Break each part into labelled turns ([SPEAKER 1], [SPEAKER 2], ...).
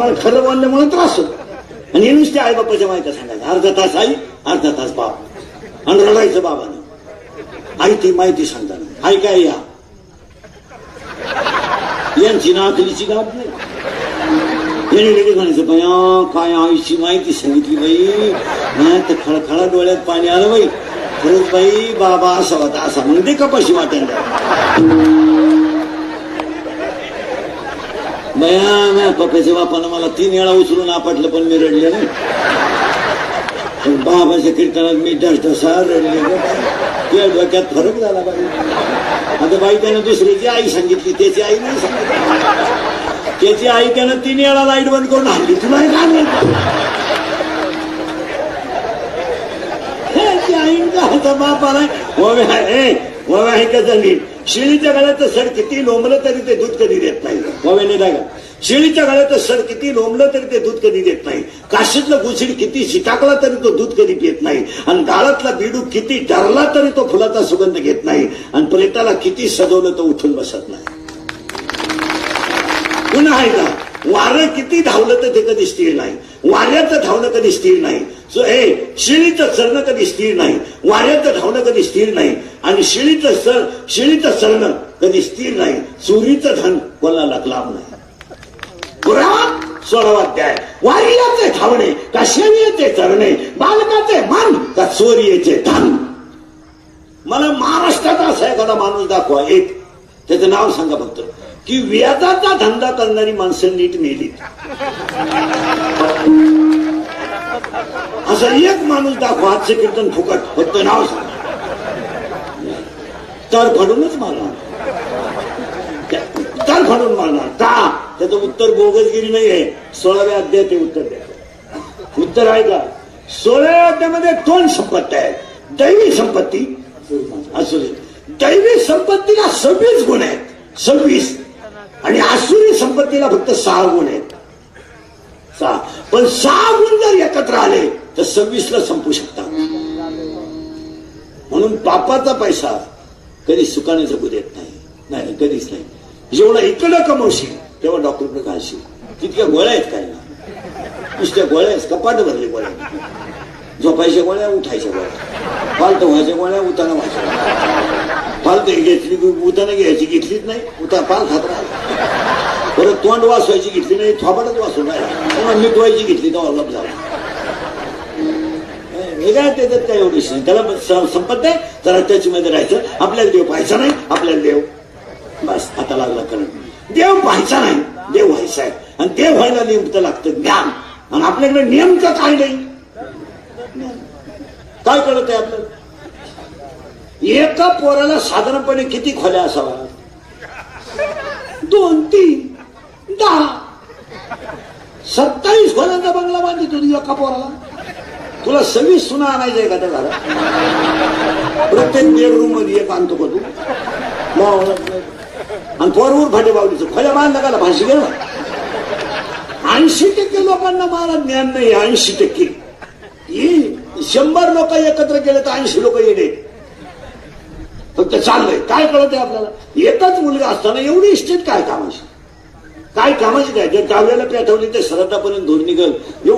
[SPEAKER 1] आम्हाला खरं बोलल्यामुळे त्रास होतो. आणि हे नुसते आई बापाच्या माहिती सांगायचं, अर्धा तास आई अर्धा तास बाप, आणि रडायचं बाबानं. आई ती माहिती सांगताना आई काय या यांची नाकलीची गाठ नाही. याने लगेच म्हणायचं बया काय आईची माहिती सांगितली बाई, नाही तर खळखळा डोळ्यात पाणी आलं बाई, खरंच बाई बाबा असा होता असा, म्हणून ते कपाशी वाटायला बया. पप्पाच्या बापानं मला 3 वेळा उचलून आपटलं पण मी रडले नाही. बाबाच्या कीर्तनात मी ढसा रडले, त्या डोक्यात फरक झाला बाई. आता बाई त्यानं दुसऱ्याची आई सांगितली, त्याची आई नाही सांगितली. त्याची आई त्यानं 3 वेळा लाईट बंद करून आणली. तुला काय आई का बापाला वव्या आहे का जमीन. शिळीच्या गळ्यात सर किती लोंबलं तरी ते दूध कधी देत नाही. वव्याने नाही का, शिळीच्या गळ्यात सर किती लोंबलं तरी ते दूध कधी देत नाही. काशीतलं गुसीड किती शिटाकला तरी तो दूध कधी पित नाही. आणि गाळातला बिडू किती डरला तरी तो फुलाचा सुगंध घेत नाही. आणि प्लेटाला किती सजवलं तो उठून बसत नाही. पुन्हा आहे का, वारं किती धावलं तर ते कधी स्थिर नाही. वाऱ्याचं धावणं कधी स्थिर नाही. शिळीचं चरणं कधी स्थिर नाही. वाऱ्याचं धावणं कधी स्थिर नाही. आणि शिळीचं चरणं कधी स्थिर नाही. चोरीचं धन कोणाला लाभ नाही. पुराण 16वा अध्याय. वाऱ्याचे धावणे का शेळीचे चरणे, बालकाचे मन का चोरीचे धन. मला महाराष्ट्रात असा एखादा माणूस दाखवा, एक त्याचं नाव सांगा फक्त, की व्याजाचा धंदा करणारी माणसं नीट मेली. असं एक माणूस दाखवा, हातचे कीर्तन फुकट, फक्त नाव सांगा. तर फडूनच मारणार, तर फडून मारणार का. त्याचं उत्तर बोगसगिरी नाही आहे. 16व्या अध्यायात ते उत्तर द्यायचं. उत्तर आहे का, 16व्या अध्यायामध्ये 2 संपत्ती आहेत. दैवी संपत्ती असू दे, दैवी संपत्तीला 26 गुण आहेत, 26. आणि आसुरी संपत्तीला फक्त 6 गुण आहेत. 6. पण 6 गुण जर एकत्र आले तर 26ला संपू शकतात. म्हणून पापाचा पैसा कधी सुखाने जगू देत नाही. नाही कधीच नाही. जेवढा इकडं कमवशील तेव्हा डॉक्टरकडे घालशील. तितक्या गोळ्या आहेत काय ना, नुसत्या गोळ्या आहेत, कपाट भरली गोळ्या. झोपायच्या गोळ्या, उठायच्या गोळ्या, पालत व्हायच्या गोळ्या, उताना व्हायच्या. पालत घेतली उताना घ्यायची घेतलीच नाही, उता पाल खात राहिला. परत तोंड वाचवायची घेतली नाही, थोपाटच वाचून राहिला. मिटवायची घेतली तर अवलंब झाला. हे काय त्याच्यात काय एवढी त्याला संपत नाही. जरा त्याच्यामध्ये राहायचं. आपल्याला देव पाहायचा नाही, आपल्याला देव बस आता लागला करण. देव पाहायचा नाही, देव व्हायचा आहे. आणि देव व्हायला नेमकं लागतं ज्ञान. आणि आपल्याकडे नेमकं काय नाही, काय कळत आहे आपल्याला. एका पोराला साधारणपणे किती खोल्या असावा, 2, 3, 10, 27 खोल्यांचा बंगला बांधित होती एका पोराला. तुला 26 सुना आणायचंय का त्या घरात. प्रत्येक बेडरूम मध्ये एक आणतो का तू. आणि पोरवर फाटे बावलीचं खोल्या बांधला का भाषी गेला. 80% लोकांना मला ज्ञान नाही. 80%. 100 लोक एकत्र केले तर 80 लोक येणे. फक्त चाललंय काय कळत आहे आपल्याला. एकच मुलगा असताना एवढी इस्टेट काय कामाची, काय कामाची काय. जर डाव्याला पेटवली तर सरतापर्यंत धूर निघल. येऊ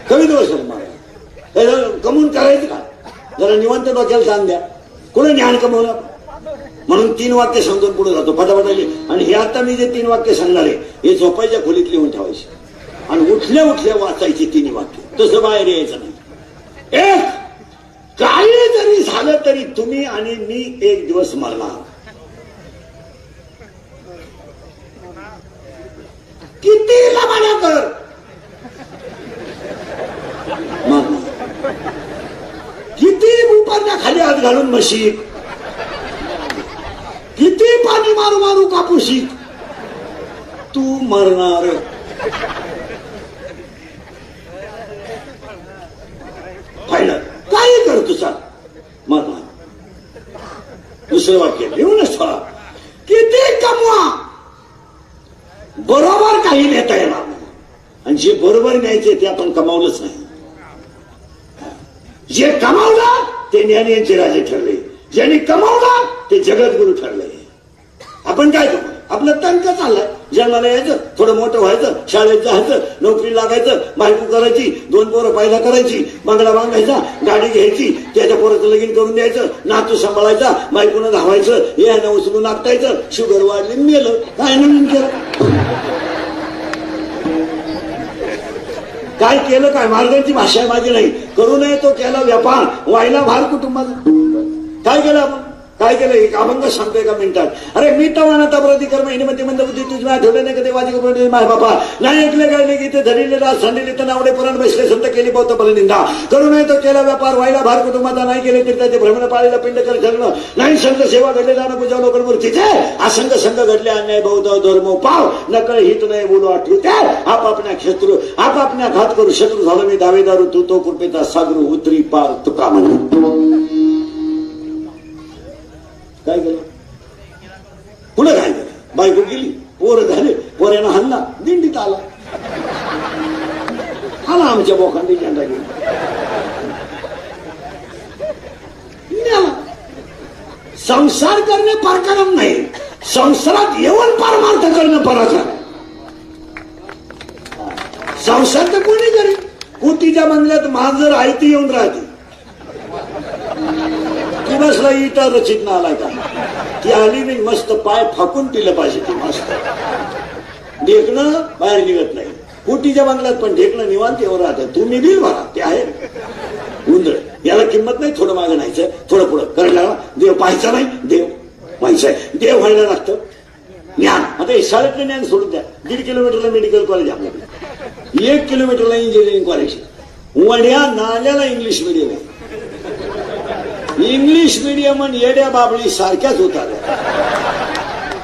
[SPEAKER 1] कमी दिवस मला कमवून करायचं का. जरा निवांत डोक्याला ताण द्या. कुठे ज्ञान कमवलं. म्हणून 3 वाक्य समजून पुढे जातो फटाफटाले. आणि हे आता मी जे 3 वाक्य सांगणार आहे हे झोपायच्या खोलीत लिहून ठेवायचे. आणि उठल्या उठल्या वाचायची 3 वाक्य. तसं बाहेर यायचं नाही. एक काही जरी झालं तरी तुम्ही आणि मी एक दिवस मरणार. किती लबाड्या कर किती उपरण्या खाली हात घालून म्हशी, किती पाणी मारू मारू कापूशी, तू मरणार. फायनल काही कर तुझा मरणार. दुसरं वाक्य लिहूनच ठेवा. किती कमवा बरोबर काही नेता येणार नाही. आणि जे बरोबर न्यायचे ते आपण कमावलंच नाही. जे कमावलं ते ज्ञानीयांचे राजे ठरले. ज्यांनी कमावलं ते जगद्गुरु ठरले. आपण काय करू. आपलं तंक चाललंय. जन्माला यायचं, थोडं मोठं व्हायचं, शाळेत जायचं, नोकरी लागायचं, बायको करायची, 2 पोरं पायदा करायची, बांगडा बांधायचा, गाडी घ्यायची, त्याच्या पोराचं लगीन करून द्यायचं, नातू सांभाळायचा, बायकोनं धावायचं, यानं उचलून आपटायचं, शुगर वाढली मेलं. काय नवीन केलं? काय केलं? काय मार्गांची भाषा आहे माझी नाही. करू नये तो केला व्यापार, व्हायला भार कुटुंबाचा. काय केलं आपण? काय केलं? एक अभंग सांगतो एका मिनिटात. अरे मी तवाना तब्रती कर्म हिनीमती मंदबुद्धी तुझ्या आठवले नाही कधी वाजी कपडे माय बापा नाही ऐकले गायले गीते धरिले राज सांडिले तर नावडे पुराण बसले संत केली बहुत बल निंदा. करू नये तो केला व्यापार, व्हायला भार कुटुंबाचा. नाही केले तीर्थाचे भ्रमण पाळलेला पिंड कर जन्म नाही संत सेवा घडले जाणं पूजा लोक मूर्तीचे असंग संघ घडले अन्याय बौद्ध धर्म पाव नकळ हित नाही बोलू आठवू त्या आपापल्या शत्रू आपापल्या घात करू शत्रू झालं मी दावेदारू तू तो कृपेचा सागर उतरी पार तुका म्हणून. काय केलं? पुढे काय केलं? बायको गेली, पोरं झाले, पोऱ्यानं हल्ला, दिंडीत आला आमच्या बोखांडी झेंडा घेऊन. संसार करणे पराक्रम नाही, संसारात येऊन परमार्थ करणं पराक्रम. संसार तर कोणी करी. कुटीच्या बंगल्यात मांजर आयती येऊन राहते. ती बसला इटा रचित ना आलाय का? ती आली नाही, मस्त पाय फाकून तिला पाहिजे. ती मस्त ढेकणं बाहेर निघत नाही. कुटीच्या बंगल्यात पण ढेकणं निवांत येऊन राहते. तुम्ही बिल भरा, ते आहे उंदळ. याला किंमत नाही. थोडं मागं नाहीचं, थोडं पुढं करायला. देव पाहायचा नाही, देव व्हायचा आहे. देव व्हायला लागतं. ज्ञान आता हे शाळेतलं ज्ञान सोडून द्या. 1.5 किलोमीटरला मेडिकल कॉलेज आपल्याकडे, 1 किलोमीटरला इंजिनिअरिंग कॉलेज. वड्या नाल्याला इंग्लिश मिडियम आहे. इंग्लिश मिडियम आणि येड्या बाबळी सारख्याच होतात.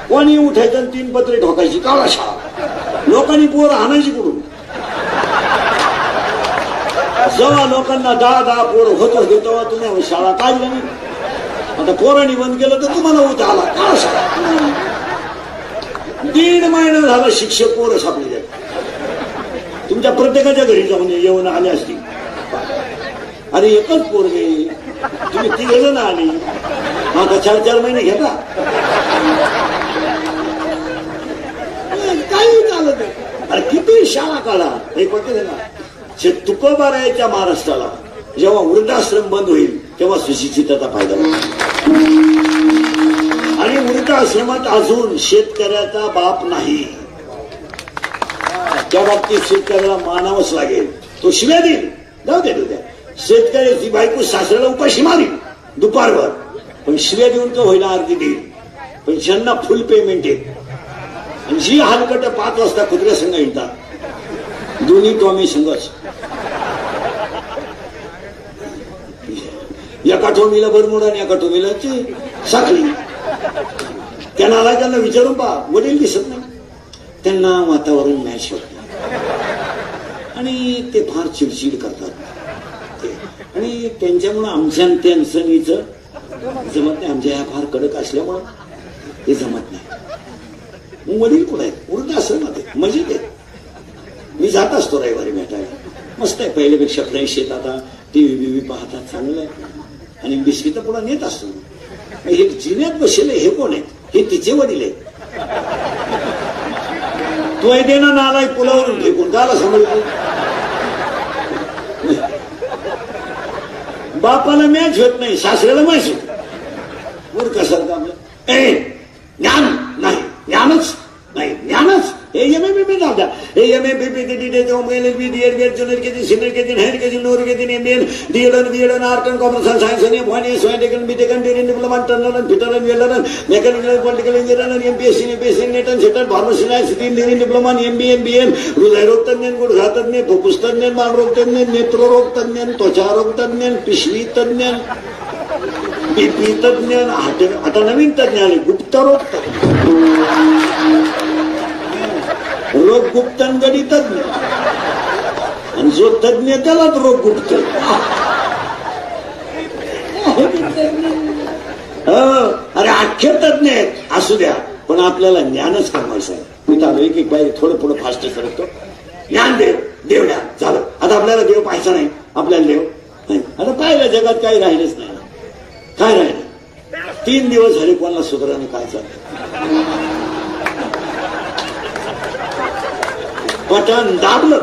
[SPEAKER 1] कोणी उठायचं आणि 3 पत्रे ठोकायची. काळा शाळा. लोकांनी पोरं आणायची कुठून? जेव्हा लोकांना 10 पोरं होत होते तेव्हा तुम्ही शाळा काढल्या नाही. आता पोरांनी बंद केलं तर तुम्हाला उठ आला. काळा शाळा. 1.5 महिना झाला शिक्षक पोरं सापडले. तुमच्या प्रत्येकाच्या घरी जाऊन येऊन आले असतील. अरे एकच पोरगे, तुम्ही 3 जण आली, आता 4 महिने घेता. काही चालत. अरे किती शाळा काढा. हे पडते ना, तुकोबारायच्या महाराष्ट्राला जेव्हा वृद्धाश्रम बंद होईल तेव्हा सुशिक्षितता फायदा होईल. आणि वृद्धाश्रमात अजून शेतकऱ्याचा बाप नाही. त्या बाबतीत शेतकऱ्याला मानावंच लागेल. तो शिव्या देईल, जाऊ दे द्या. शेतकऱ्याची बायको सासऱ्याला उपाशी मारील दुपारभर, पण शिव्या देऊन तो होईना अर्धी देईल. पण ज्यांना फुल पेमेंट आहे आणि जी हलकट 5 वाजता कुत्र्या संघ येतात, दोन्ही टॉमी संघर्ष. एका टोमीला बरमुडा आणि एका टोमीला साखळी. त्या नालायकांना विचारून पहा, वडील दिसत नाही. त्यांना वातावरण मॅच होत नाही आणि ते फार चिडचिड करतात. आणि त्यांच्यामुळं आमच्या त्यांचं जमत नाही. आमच्या ह्या फार कडक असल्यामुळं ते जमत नाही. वडील कुठे आहेत? वृद्धाश्रमात आहे, मजेत आहे. मी जात असतो रविवारी भेटायला. मस्त आहे, पहिल्यापेक्षा फ्रेश येत. आता टीव्ही बीव्ही पाहतात, चांगलं आहे. आणि बिस्किट पुढे नेत असतो. हे जिन्यात बसले हे कोण आहे? हे तिचे वडील आहेत. तो आहे देणं नालाय पुलावरून फेकून झाला समजतो. बापाला मॅच होत नाही, सासऱ्याला मॅच होत. मूर्खासारखं आपलं ज्ञान नाही, ज्ञानच नाही, ज्ञानच. हे एमए जाऊ द्या. हे MA BP KG DEd junior KG senior KG higher KG lower KG ML DEd BEd art and commerce and science आणि एफवानी सोयटेकन बीटेकन degree diploma turner fitter and welder mechanical political engineer MPSC MPSC NET and सेटल pharmacy degree diploma MBA MBM हृदयरोग तज्ञ गुडघा तज्ञ फुफ्फुस तज्ञ बालरोग तज्ञ नेत्ररोग तज्ञ त्वचारोग तज्ञ पिशवी तज्ञ बीपी तज्ञ. आता नवीन तज्ञ आले गुप्तरोग तज्ञ, रोग गुप्तनगडी तज्ञ. आणि जो तज्ञ त्यालाच रोग गुप्त. अरे अख्खे तज्ञ आहेत, असू द्या, पण आपल्याला ज्ञानच कमवायचं आहे. मी तर एक बाई थोडं पुढं फास्ट सरकतो. ज्ञान देव, देव ज्ञान झालं. आता आपल्याला देव पाहायचा नाही, आपल्याला देव नाही. आता पाहिलं जगात काही राहिलंच नाही. काय राहिलं? 3 दिवस झाले कोणाला सुधाराने काय चाललं. पठाण दाबलं.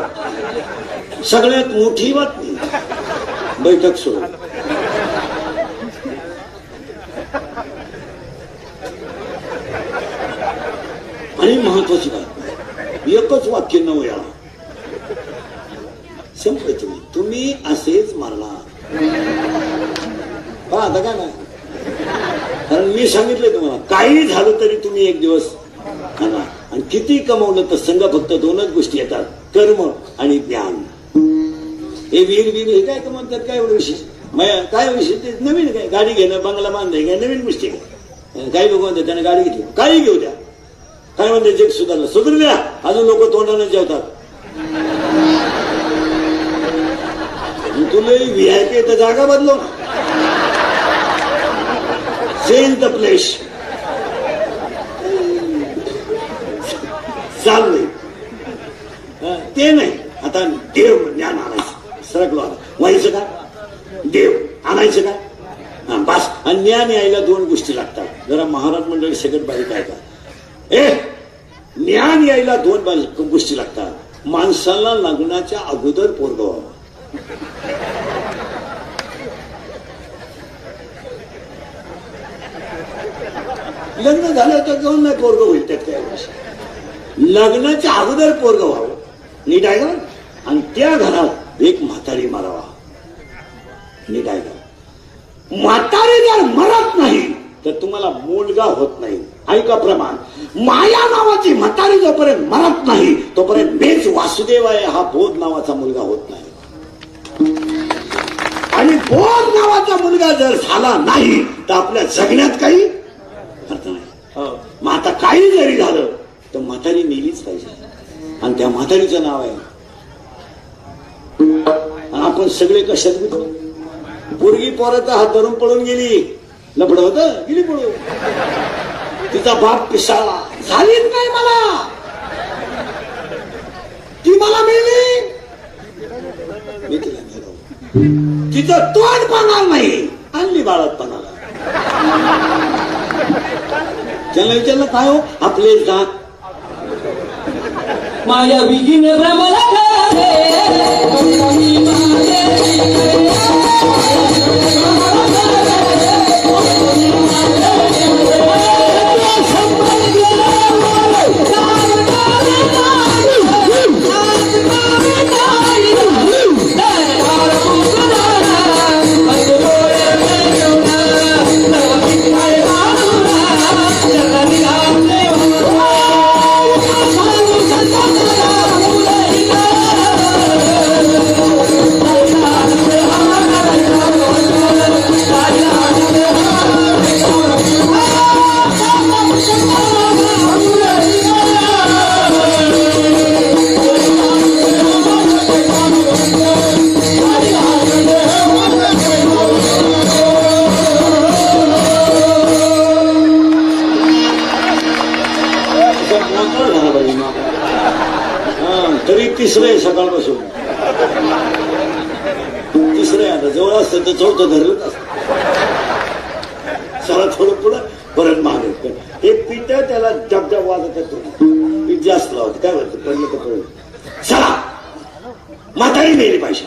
[SPEAKER 1] सगळ्यात मोठी बातमी, बैठक सुरू. आणि महत्वाची बातमी, एकच वाक्य 9 वेळा संपलं. तुम्ही असेच मारला. आता काय नाही, कारण मी सांगितलंय तुम्हाला, काही झालं तरी तुम्ही एक दिवस आणा. आणि किती कमवलं तर संघ फक्त 2च गोष्टी येतात, कर्म आणि ज्ञान. हे वीर हे काय कमवतात, काय एवढं विशेष काय विशेष? ते नवीन काय, गाडी घेणं, बंगला बांधणे, काय नवीन गोष्टी काय? काही लोक म्हणतात त्याने गाडी घेतली, काही घेऊ द्या. काय म्हणते जग सुधारलं, सुधरू द्या. अजून लोक तोंडाने जेवतात. तुला व्हीआयपी तर जागा बदलव ना, चेंज द प्लेस. चाललंय ते नाही. आता देव ज्ञान आणायचं, सरकलो आला व्हायचं का, देव आणायचं का, बस. आणि ज्ञान यायला 2 गोष्टी लागतात. जरा महाराज मंडळी सगळ्यात बारीक आहे का, ज्ञान यायला 2 गोष्टी लागतात. माणसाला लग्नाच्या अगोदर पोरगं व्हावं. लग्न झालं तर जाऊन नाही पोरगं होईल, त्यात काय लग्नाच्या अगोदर पोरगं व्हावं, नीट आहे का. आणि त्या घरात एक म्हातारी मारावा, नीट आहे का. म्हातारी जर मरत नाही तर तुम्हाला मुलगा होत नाही. ऐका प्रमाण, माया नावाची म्हातारी जोपर्यंत मरत नाही तोपर्यंत मेच वासुदेव आहे हा बोध नावाचा मुलगा होत नाही. आणि बोध नावाचा मुलगा जर झाला नाही तर आपल्या जगण्यात काही अर्थ नाही. मग आता काही जरी झालं तर म्हातारी मेलीच पाहिजे. आणि त्या म्हातारीचं नाव आहे, आपण सगळे कशात गुंतलो. पोरगी पोराचा हात धरून पळून गेली, लफड होत गेली पळून. तिचा बाप पिसाळला, झालीच नाही मला, ती मला मिळली, मी तिला मिळवलं. तिचं तोंड पाहणार नाही, आणली बाळात पानाला. त्याला विचारलं काय हो, आपले जात
[SPEAKER 2] माया विघिन रमला
[SPEAKER 1] तरी तिसरं सकाळपासून, तिसरं आता जवळ असतं तर 4थं धरलंच असतं. चला थोडं पुढं परत मागे. हे पिठ त्याला डबडब वाजत येतो, पीठ जास्त लावत काय म्हणतं, पडलं तर पडलं. चला म्हातारी मेली पाहिजे.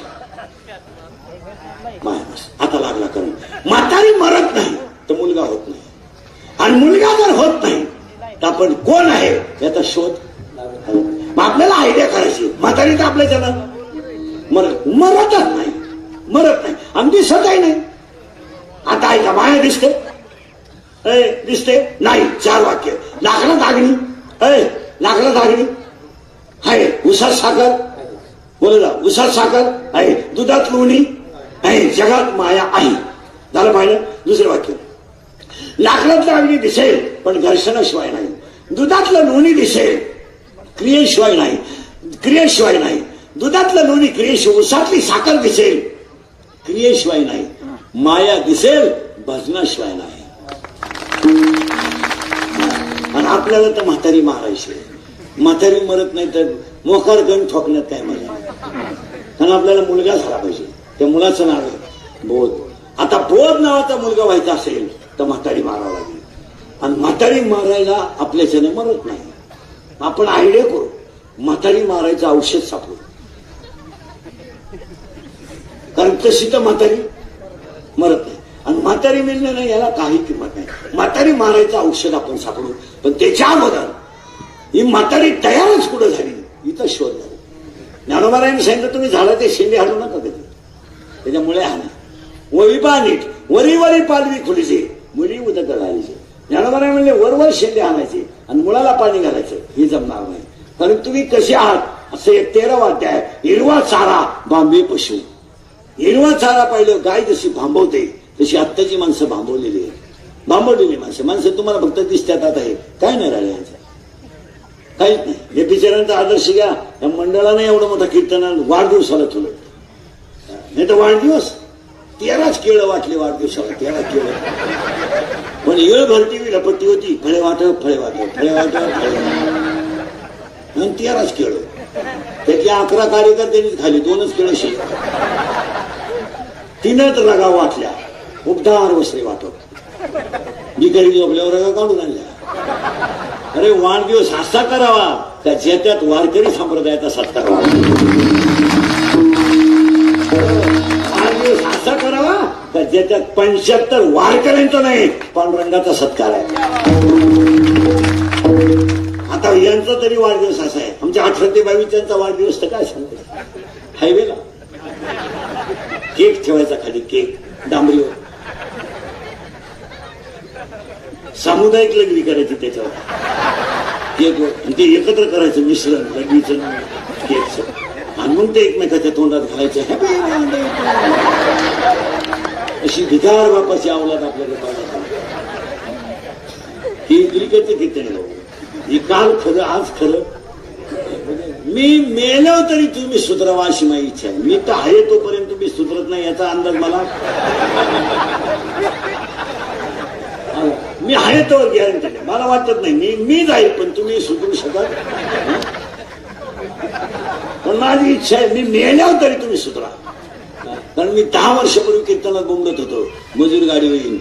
[SPEAKER 1] आता लागला करून. म्हातारी मरत नाही तर मुलगा होत नाही, आणि मुलगा जर होत नाही तर आपण कोण आहे याचा शोध. मग आपल्याला आयडिया करायची. म्हातारी तर आपल्या जनात मरतच नाही, मरत नाही, आणि दिसतही नाही. आता ऐका, माया दिसते, दिसते नाही. 4 वाक्य. लाकडात आगणी, लाकडात आगणी आहे. उसात साखर, बोल उसात साखर आहे. दुधात लोणी आहे. जगात माया आहे. झालं पाहिलं. दुसरं वाक्य, लाकडातलं अग्नी दिसेल पण घर्षणाशिवाय नाही. दुधातलं लोणी दिसेल, क्रियेशिवाय नाही, क्रियेशिवाय नाही. दुधातलं लोणी क्रियेशिवाय. उसातली साखर दिसेल, क्रियेशिवाय नाही. माया दिसेल, भजनाशिवाय नाही. आणि आपल्याला तर म्हातारी मारायची. म्हातारी मरत नाही तर मोकार गण ठोकण्यात काय मजा. कारण आपल्याला मुलगा झाला पाहिजे. त्या मुलाचं नाव आहे बोध. आता बोध नावाचा मुलगा व्हायचा असेल तर म्हातारी मारावं लागेल. आणि म्हातारी मारायला आपल्याच्याने मरत नाही. आपण आयडिया करू. म्हातारी मारायचं औषध सापडू, कारण तशी तर म्हातारी मरत नाही आणि म्हातारी मिळणं नाही याला काही किंमत नाही. म्हातारी मारायचं औषध आपण सापडू, पण त्याच्या अगोदर ही म्हातारी तयारच कुठं झाली इथं शोध झाला. ज्ञानोबारायांनी सांगितलं तुम्ही झाडाचे शेंडे हाणू नका कधी, त्याच्यामुळे हाना. वळी पा नीट, वरी वरी पालवी खुलीचे, मुली उदक घालायचे. ज्ञानोबाराय म्हणले वरवर शेंडे आणायचे आणि मुळाला पाणी घालायचं, हे जमणार नाही. कारण तुम्ही कसे आहात असं एक 13वा अध्याय. हिरवा चारा बांबे पशु. हिरवा चारा पाहिलं गाय जशी भांबवते तशी आत्ताची माणसं भांबवलेली आहे, भांबवलेली माणसं तुम्हाला फक्त दिसतात. आता हे काय नाही राहिलं यांचं, काहीच नाही. हे बिचाऱ्यांचा आदर्श घ्या. या मंडळाने एवढं मोठं कीर्तन वाढदिवसाला ठेवलं, नाही तर वाढदिवस 13च केळं वाटले वाढदिवसाला, 13 केळं. पण येळ भरती विलपट्टी होती, फळे वाटप फळे वाटप फळे वाटप फळे वाटप, 13च केळं. त्यातल्या 11 कार्यकर्त्यांनीच खाली, 2च केळं शिल्लक. 3च रगा वाटल्या, उपदार वस्त्रे वाटप. बिकारी झोपल्यावर रगा काढून आणल्या. अरे वाढदिवस असा करावा त्या ज्याच्यात वारकरी संप्रदायाचा सत्कार व्हावा. वाढदिवस असा करावा त्या ज्याच्यात 75 वारकऱ्यांचा नाही पांडुरंगाचा सत्कार आहे. आता यांचा तरी वाढदिवस असा आहे. आमच्या 18 ते 22 वाढदिवस तर काय सांगतो, हायवेला केक ठेवायचा खाली, केक डांबरीवर. सामुदायिक लग्नी करायची त्याच्यावर केकवर, ते एकत्र करायचं मिश्रण लग्नीचं केकचं, आणि मग ते एकमेकाच्या तोंडात घालायचं. अशी भिकार बापाची अवलाद आपल्याकडे पाहिजे. ही क्रिकेटचे कीर्तन भाऊ, ही काल खरं आज खरं. मी मेलो तरी तुम्ही सुधरावा अशी माझी इच्छा आहे. मी तर आहे तोपर्यंत तुम्ही सुधरत नाही याचा अंदाज मला. मी आहे तो गॅरंटी नाही, मला वाटत नाही मी जाईल, पण तुम्ही सुधरू शकाल. पण माझी इच्छा आहे मी मेल्यावर तरी तुम्ही सुधरा. कारण मी 10 वर्षापूर्वी कीर्तनात बोंबलत होतो मजूर गाडी होईल.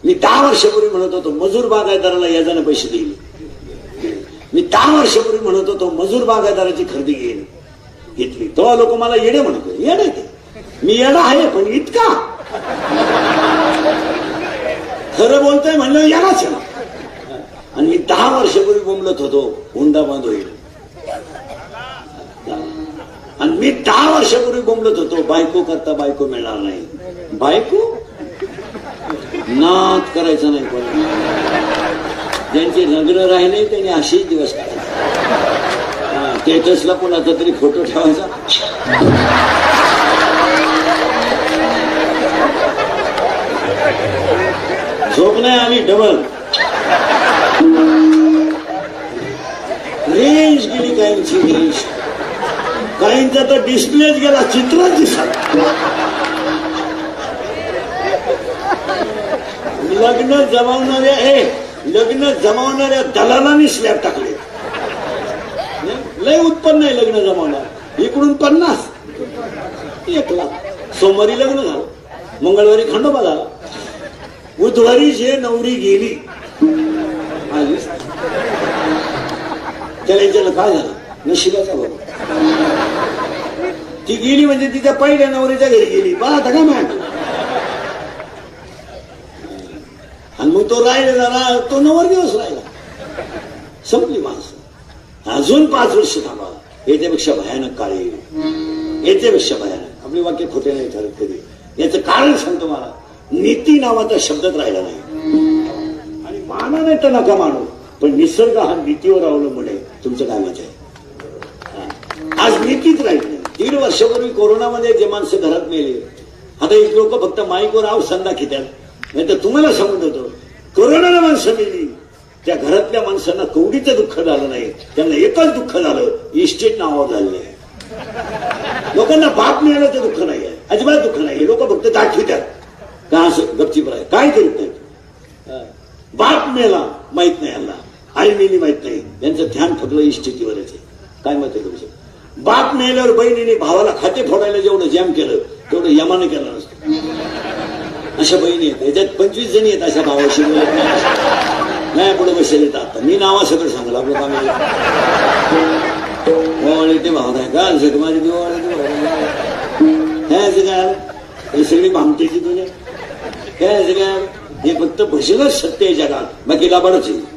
[SPEAKER 1] मी 10 वर्षापूर्वी म्हणत होतो मजूर बागायतदाराला याजाने पैसे देईल. मी 10 वर्षापूर्वी म्हणत होतो मजूर बागायतदाराची खरेदी घेईल, घेतली. तेव्हा लोक मला येडे म्हणत होते. येडे ते मी येडा आहे, पण इतका खरं बोलतोय म्हणलं यालाच ना. आणि मी 10 वर्षापूर्वी बोंबलत होतो हुंडा बंद होईल. आणि मी 10 वर्षापूर्वी बोंबलत होतो बायको करता बायको मिळणार नाही. बायको नाद करायचा नाही. पण ज्यांचे लग्न राहिले त्यांनी असेच दिवस काढायचे. स्टेटसला कोणाचा तरी फोटो ठेवायचा. झोप नाही आली डबल. रेंज गेली काहींची, रेंज काहींचा तर डिस्प्लेच गेला, चित्रच दिसत. लग्न जमावणाऱ्या दलालांनी स्लॅब टाकले. लय उत्पन्न आहे लग्न जमावणार. इकडून 50, 1 लाख. सोमवारी लग्न झालं, मंगळवारी खंडोबा झाला, बुधवारी जे नवरी गेली आलीच. त्याला विचारलं काय झालं, नशिबाचा बरोबर. ती गेली म्हणजे तिच्या पहिल्या नवरीच्या घरी गेली. पाहता का मॅम. आणि मग तो राहिला, तो 9 दिवस राहिला. संपली माणसं. अजून 5 वर्ष थांबा, याच्यापेक्षा भयानक काळ येईल. याच्यापेक्षा भयानक. आपले वाक्य खोटे नाही ठरत कधी. याचं कारण सांगतो मला. नीती नावाचा शब्दच राहिला नाही. आणि माना नाही तर नका मानू, पण निसर्ग हा नीतीवर अवलंबून आहे. तुमचं काय मत आहे? आज नीतीच राहिली नाही. 1.5 वर्षापूर्वी कोरोनामध्ये जे माणसं घरात मेले, आता एक लोक फक्त माईकवर आव संदा खित्यात. नाही तर तुम्हाला सांगून देतो, कोरोनाला माणसं मेली, त्या घरातल्या माणसांना कवडीचं दुःख झालं नाही, त्यांना एकच दुःख झालं, इस्टेट नावावर झालेलं आहे. लोकांना बाप मिळाल्याचं दुःख नाही आहे, अजिबात दुःख नाही. लोक फक्त दाखवितात का असं गपचीप राहील, काय करीत नाही. बाप मेला माहित नाही, यांना आई मेली माहित नाही, यांचं ध्यान फक्त इस्टेटीवरच आहे. काय मत आहे तुमचं? बाप मेल्यावर बहिणीने भावाला खाते फोडायला जेवढं जॅम केलं तेवढं यमाने केलं नसतं. अशा बहिणी आहेत, याच्यात 25 जणी आहेत अशा भावाशी बोलत नाही. नाही पुढे बसेल आता मी नावा सगळं सांगला आपलं काम ते भाव आहे का सगळं माझी हे सगळी भामटीची तुझ्या काय सगळ्या हे फक्त भजनच सत्य आहे जगात बाकी लाभाडच आहे